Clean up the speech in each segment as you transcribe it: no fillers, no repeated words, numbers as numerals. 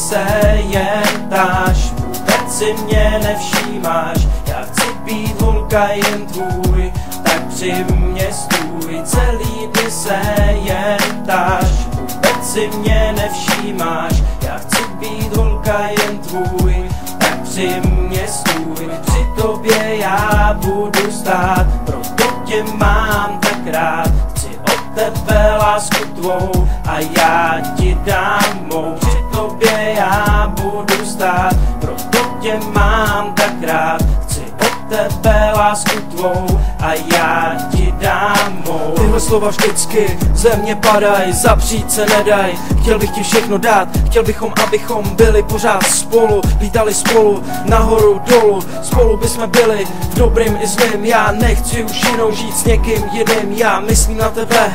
se jen táš, vůbec si mě nevšímáš. Já chci být holka jen tvůj, tak při mě stůj. Celý dny se jen táš, vůbec si mě nevšímáš. Já chci být holka jen tvůj, tak při mě stůj. Při tobě já budu stát, proto tě mám tak rád. Chci od tebe lásku tvou a já ti dám mou. Při tobě já budu stát, proto tě mám tak rád. Chci od tebe lásku tvou a já ti dám mou. Tyhle slova vždycky ze mě padaj, zapřít se nedaj. Chtěl bych ti všechno dát, chtěl bychom, abychom byli pořád spolu. Lítali spolu, nahoru, dolů, spolu bychom byli v dobrým i zlým. Já nechci už jinou žít s někým jiným, já myslím na tebe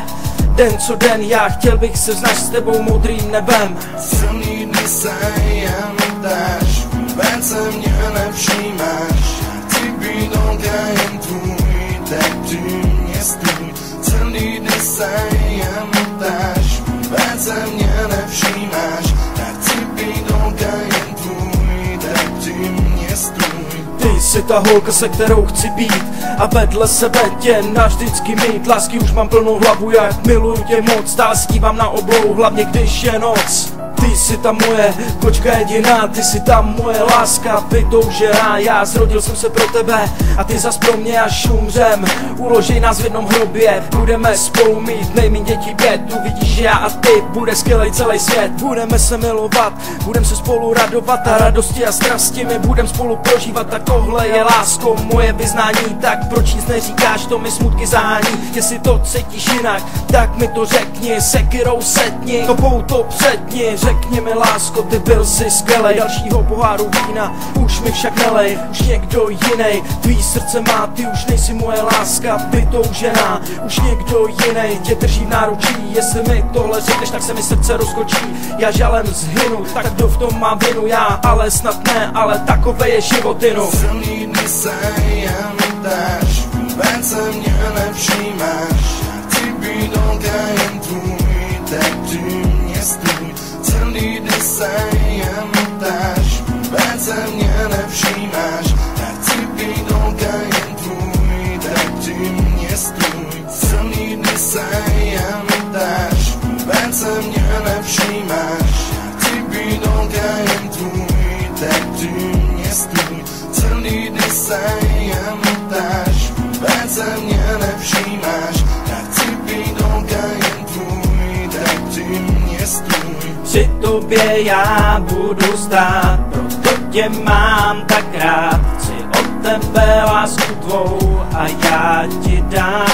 den co den. Já chtěl bych se znaš s tebou modrým nebem. Silný dny se jen dáš, vůbec se mě nevšímáš. Chci být holka jen tvůj, tak při mě stůj. Celý dny se jen dáš, vůbec se mě nevšímáš. Já chci být holka jen tvůj, tak při mě stůj. Ty jsi ta holka, se kterou chci být a vedle sebe tě navždycky mít. Lásky už mám plnou hlavu, jak miluju tě moc. Stále skývám na oblohu, hlavně když je noc. Ty jsi ta moje kočka jediná, ty jsi ta moje láska vytoužená. Já zrodil jsem se pro tebe a ty zas pro mě, až umřem. Uložej nás v jednom hrobě, budeme spolu mít nejmíň děti 5. Uvidíš, že já a ty, bude skvělej celý svět. Budeme se milovat, budeme se spolu radovat a radosti a strasti my budeme spolu prožívat. Tak tohle je lásko, moje vyznání, tak proč nic neříkáš, to mi smutky zahání. Jestli to cítíš jinak, tak mi to řekni, sekyrou setni, tobou to předni. Řekni mi lásko, ty byl jsi skvělej, dalšího poháru vína už mi však nelej, už někdo jinej tvý srdce má, ty už nejsi moje láska vytoužená, už někdo jinej tě drží v náručí. Jestli mi tohle řekneš, tak se mi srdce rozkočí, já žalem zhynu, tak kdo v tom má vinu, já ale snad ne, ale takové je život inu. Silný dny se jen dáš, vůbec se mě nevšímáš. Chci být holka jen tvůj, tak při mě stůj. Celý dny se jen dáš, vůbec se mě nevšímáš. Já chci být holka jen tvůj, tak při mě stůj. Celý dny se jen dáš, vůbec se mě nevšímáš. Já chci být holka jen tvůj, tak při mě stůj. Celý dny se jen dáš, vůbec se mě nevšímáš. Já chci být holka jen tvůj, tak při mě stůj. Při tobě já budu stát, proto tě mám tak rád. Chci od tebe lásku tvou a já ti dám